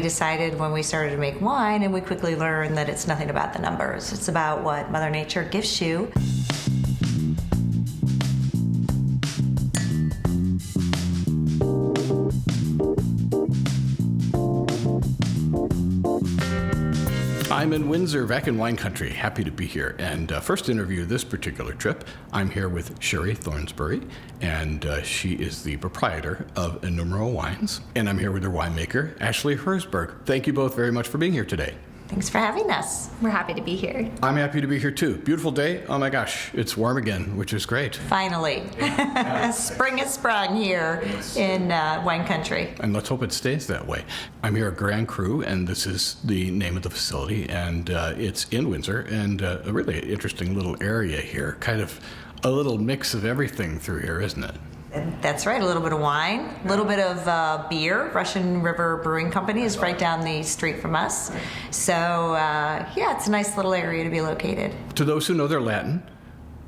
We decided when we started to make wine, and we quickly learned that it's nothing about the numbers. It's about what Mother Nature gives you. I'm in Windsor, back in wine country. Happy to be here. And first interview this particular trip, I'm here with Sheree Thornsberry, and she is the proprietor of Innumero Wines. And I'm here with her winemaker, Ashley Herzberg. Thank you both very much for being here today. Thanks for having us. We're happy to be here. I'm happy to be here too. Beautiful day. Oh my gosh, it's warm again, which is great. Finally. Spring has sprung here in wine country. And let's hope it stays that way. I'm here at Grand Cru, and this is the name of the facility, and it's in Windsor, and a really interesting little area here. Kind of a little mix of everything through here, isn't it? That's right, a little bit of wine, a little bit of beer. Russian River Brewing Company is right down the street from us. So, yeah, it's a nice little area to be located. To those who know their Latin,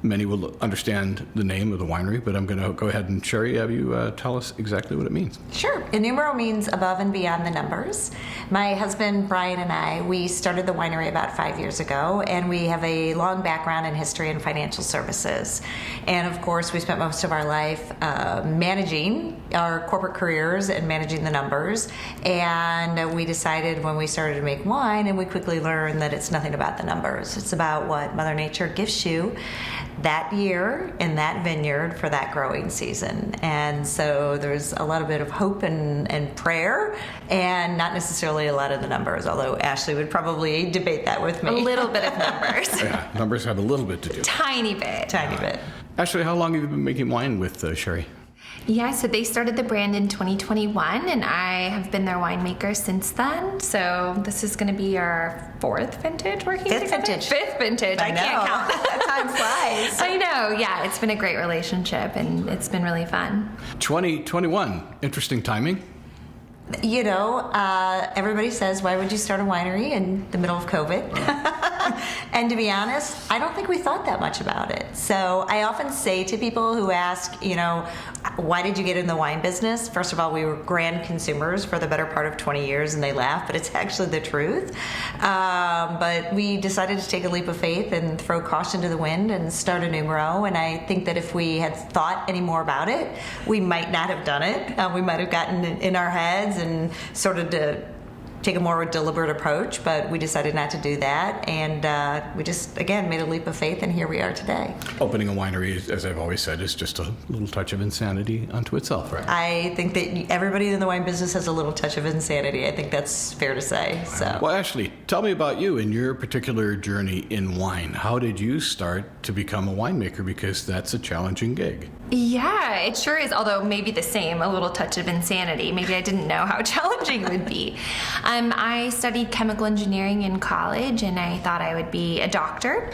many will understand the name of the winery, but I'm going to go ahead and, Sheree, have you tell us exactly what it means. Sure. Innumero means above and beyond the numbers. My husband, Brian, and I, we started the winery about 5 years ago, and we have a long background in history and financial services. And, of course, we spent most of our life managing our corporate careers and managing the numbers. And we decided when we started to make wine, and we quickly learned that it's nothing about the numbers. It's about what Mother Nature gives you that year in that vineyard for that growing season. And so there's a lot of bit of hope and prayer, and not necessarily a lot of the numbers, although Ashley would probably debate that with me. A little bit of numbers. Yeah, numbers have a little bit to do. Tiny bit. Tiny bit. Ashley, how long have you been making wine with Sheree? Yeah, so they started the brand in 2021, and I have been their winemaker since then. So this is going to be our fourth vintage working together. Fifth vintage. I can't count. Time flies. I know. Yeah, it's been a great relationship, and it's been really fun. 2021. Interesting timing. You know, everybody says, why would you start a winery in the middle of COVID? And to be honest, I don't think we thought that much about it. So I often say to people who ask, you know, why did you get in the wine business? First of all, we were grand consumers for the better part of 20 years, and they laugh, but it's actually the truth. But we decided to take a leap of faith and throw caution to the wind and start Innumero. And I think that if we had thought any more about it, we might not have done it. We might have gotten in our heads and sort of to take a more deliberate approach, but we decided not to do that, and we just, again, made a leap of faith, and here we are today. Opening a winery, as I've always said, is just a little touch of insanity unto itself, right? I think that everybody in the wine business has a little touch of insanity. I think that's fair to say. So. Well, Ashley, tell me about you and your particular journey in wine. How did you start to become a winemaker? Because that's a challenging gig. Yeah, it sure is, although maybe the same, a little touch of insanity. Maybe I didn't know how challenging it would be. I studied chemical engineering in college, and I thought I would be a doctor,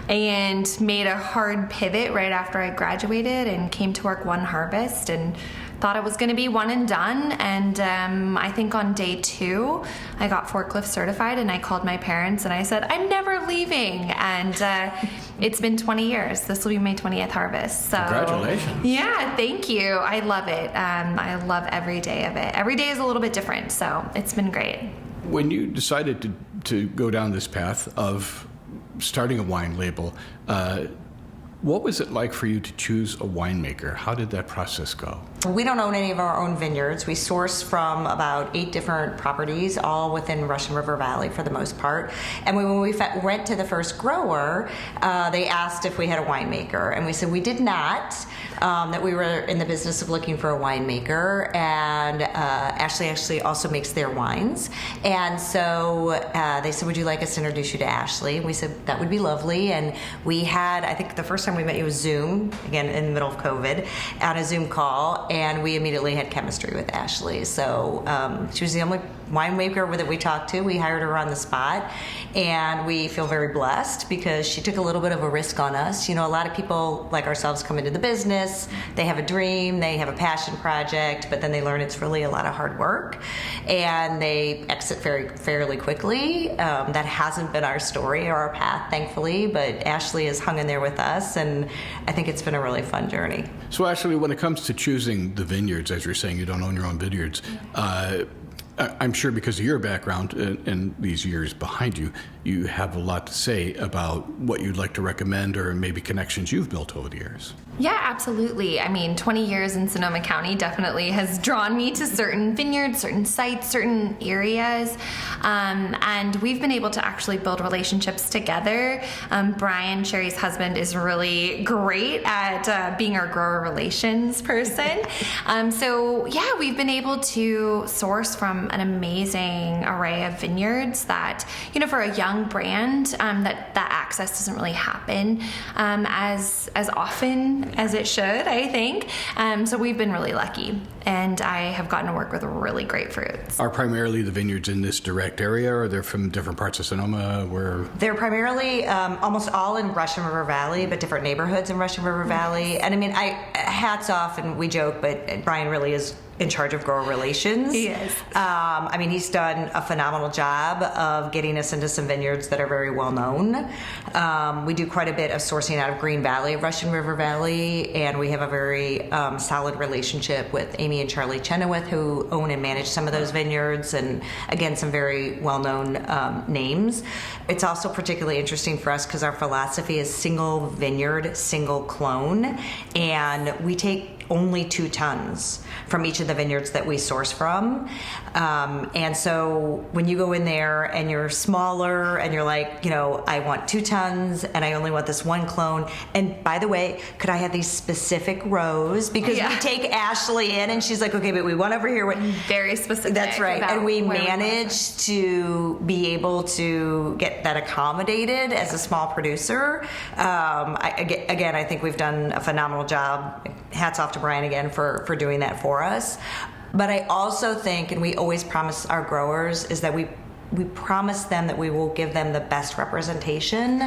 and made a hard pivot right after I graduated and came to work one harvest and thought it was going to be one and done. And I think on day 2, I got forklift certified, and I called my parents and I said, I'm never leaving. And it's been 20 years. This will be my 20th harvest. So, congratulations. Yeah, thank you. I love it. I love every day of it. Every day is a little bit different, so it's been great. When you decided to go down this path of starting a wine label, what was it like for you to choose a winemaker? How did that process go? We don't own any of our own vineyards. We source from about 8 different properties, all within Russian River Valley for the most part. And when we went to the first grower, they asked if we had a winemaker. And we said we did not, that we were in the business of looking for a winemaker. And Ashley actually also makes their wines. And so they said, would you like us to introduce you to Ashley? And we said, that would be lovely. And we had, I think the first time we met you was Zoom, again in the middle of COVID, on a Zoom call. And we immediately had chemistry with Ashley. So she was the only winemaker that we talked to. We hired her on the spot, and we feel very blessed because she took a little bit of a risk on us. You know, a lot of people like ourselves come into the business, they have a dream, they have a passion project, but then they learn it's really a lot of hard work, and they exit fairly quickly. That hasn't been our story or our path, thankfully, but Ashley has hung in there with us, and I think it's been a really fun journey. So Ashley, when it comes to choosing the vineyards, as you're saying, you don't own your own vineyards, I'm sure because of your background and these years behind you, you have a lot to say about what you'd like to recommend or maybe connections you've built over the years. Yeah, absolutely. I mean, 20 years in Sonoma County definitely has drawn me to certain vineyards, certain sites, certain areas. And we've been able to actually build relationships together. Brian, Sheree's husband, is really great at being our grower relations person. So yeah, we've been able to source from an amazing array of vineyards that, for a young brand, that access doesn't really happen as often as it should, I think. So we've been really lucky, and I have gotten to work with really great fruits. Are primarily the vineyards in this direct area, or they're from different parts of Sonoma? Where They're primarily almost all in Russian River Valley, but different neighborhoods in Russian River Valley. And I mean, hats off, and we joke, but Brian really is in charge of grower relations. He is. I mean, he's done a phenomenal job of getting us into some vineyards that are very well known. We do quite a bit of sourcing out of Green Valley, Russian River Valley, and we have a very solid relationship with Amy and Charlie Chenoweth, who own and manage some of those vineyards, and again, some very well-known names. It's also particularly interesting for us because our philosophy is single vineyard, single clone, and we take only 2 tons from each of the vineyards that we source from. And so when you go in there and you're smaller and you're like, I want 2 tons and I only want this 1 clone. And by the way, could I have these specific rows? Because we take Ashley in and she's like, okay, but we want over here. Very specific. That's right. And we manage to be able to get that accommodated as a small producer. I think we've done a phenomenal job. Hats off to Brian again for doing that for us. But I also think, and we always promise our growers, is that we promise them that we will give them the best representation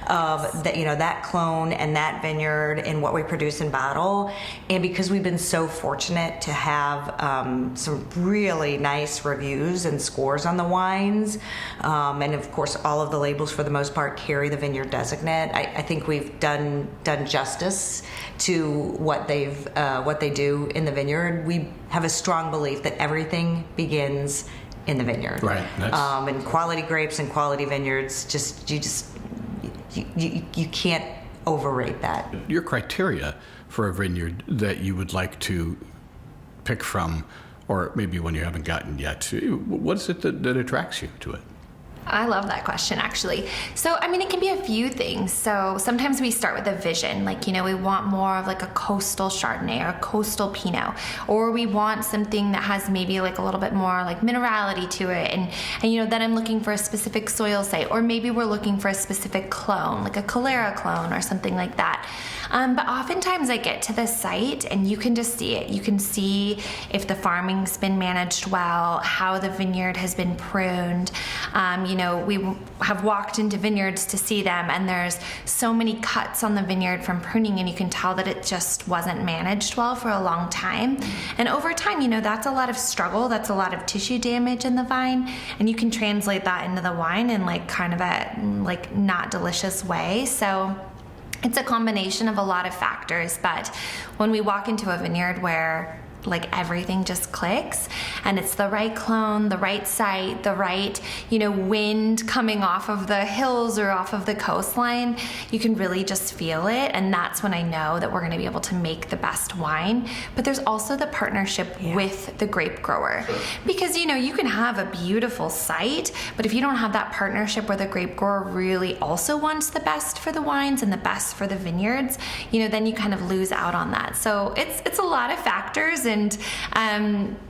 of that clone and that vineyard and what we produce and bottle. And because we've been so fortunate to have some really nice reviews and scores on the wines, and of course all of the labels for the most part carry the vineyard designate, I think we've done justice to what they do in the vineyard. We have a strong belief that everything begins in the vineyard, right? And quality grapes and quality vineyards, you can't overrate that. Your criteria for a vineyard that you would like to pick from, or maybe one you haven't gotten yet, what is it that attracts you to it? I love that question, actually. So, I mean, it can be a few things. So sometimes we start with a vision, like, we want more of like a coastal Chardonnay or a coastal Pinot, or we want something that has maybe like a little bit more like minerality to it. And then I'm looking for a specific soil site, or maybe we're looking for a specific clone, like a Calera clone or something like that. But oftentimes I get to the site and you can just see it. You can see if the farming's been managed well, how the vineyard has been pruned. We have walked into vineyards to see them, and there's so many cuts on the vineyard from pruning, and you can tell that it just wasn't managed well for a long time. And over time, that's a lot of struggle. That's a lot of tissue damage in the vine, and you can translate that into the wine in like kind of a like not delicious way. So it's a combination of a lot of factors, but when we walk into a vineyard where like everything just clicks and it's the right clone, the right site, the right, wind coming off of the hills or off of the coastline, you can really just feel it. And that's when I know that we're going to be able to make the best wine. But there's also the partnership with the grape grower, because, you can have a beautiful site, but if you don't have that partnership where the grape grower really also wants the best for the wines and the best for the vineyards, then you kind of lose out on that. So it's a lot of factors. And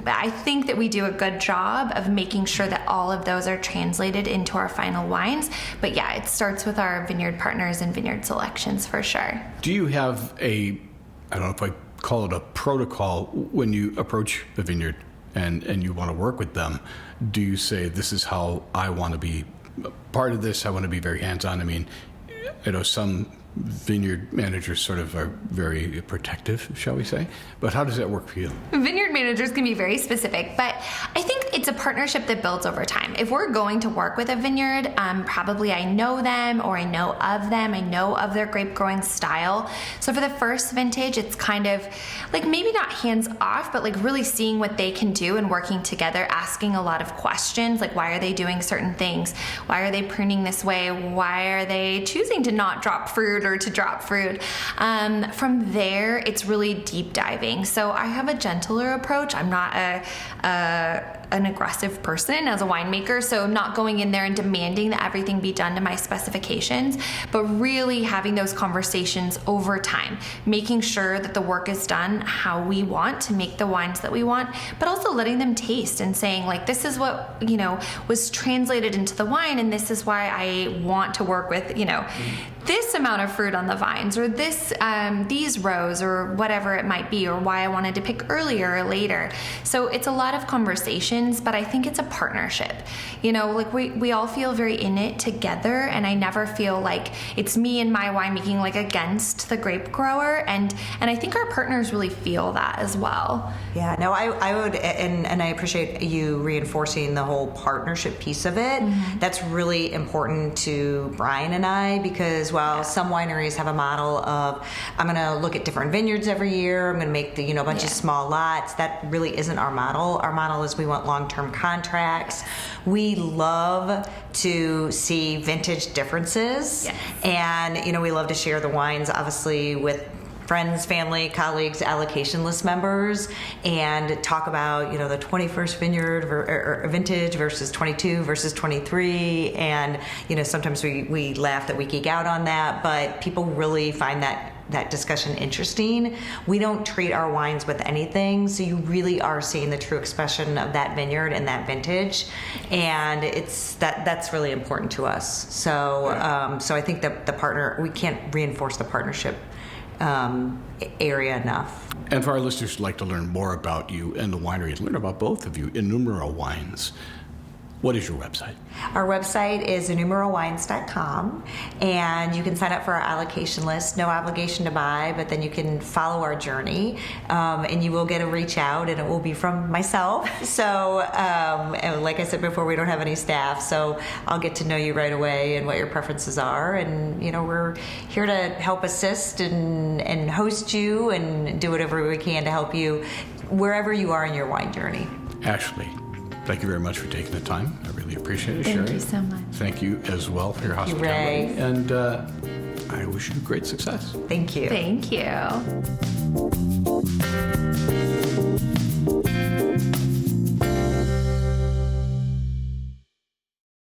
I think that we do a good job of making sure that all of those are translated into our final wines. But yeah, it starts with our vineyard partners and vineyard selections for sure. Do you have I don't know if I call it a protocol, when you approach a vineyard and you want to work with them? Do you say, this is how I want to be part of this? I want to be very hands-on. I mean, I know some vineyard managers sort of are very protective, shall we say. But how does that work for you? Vineyard managers can be very specific, but I think it's a partnership that builds over time. If we're going to work with a vineyard, probably I know them or I know of them. I know of their grape growing style. So for the first vintage, it's kind of like maybe not hands off, but like really seeing what they can do and working together, asking a lot of questions like why are they doing certain things? Why are they pruning this way? Why are they choosing to not drop fruit or to drop fruit? From there, it's really deep diving. So I have a gentler approach. I'm not an aggressive person as a winemaker, so not going in there and demanding that everything be done to my specifications, but really having those conversations over time, making sure that the work is done how we want to make the wines that we want, but also letting them taste and saying like, this is what, was translated into the wine, and this is why I want to work with, this amount of fruit on the vines, or these rows, or whatever it might be, or why I wanted to pick earlier or later. So it's a lot of conversations, but I think it's a partnership. Like we all feel very in it together, and I never feel like it's me and my winemaking like against the grape grower, and I think our partners really feel that as well. Yeah, no, I would, and I appreciate you reinforcing the whole partnership piece of it. Mm-hmm. That's really important to Brian and I, because while some wineries have a model of, I'm going to look at different vineyards every year, I'm going to make the a bunch of small lots, that really isn't our model. Our model is we want long-term contracts. We love to see vintage differences, and we love to share the wines, obviously, with friends, family, colleagues, allocation list members, and talk about the 21st vineyard or vintage versus 22 versus 23, and sometimes we laugh that we geek out on that, but people really find that discussion interesting. We don't treat our wines with anything, so you really are seeing the true expression of that vineyard and that vintage, and that's really important to us. So so I think that we can't reinforce the partnership area enough. And for our listeners who'd like to learn more about you and the winery, and learn about both of you, Innumero Wines, what is your website? Our website is innumerowines.com, and you can sign up for our allocation list. No obligation to buy, but then you can follow our journey, and you will get a reach out, and it will be from myself. So, and like I said before, we don't have any staff, so I'll get to know you right away and what your preferences are. And we're here to help assist and host you and do whatever we can to help you wherever you are in your wine journey. Ashley, thank you very much for taking the time. I really appreciate it, Sheree. Thank you so much. Thank you as well for your hospitality. And I wish you great success. Thank you. Thank you.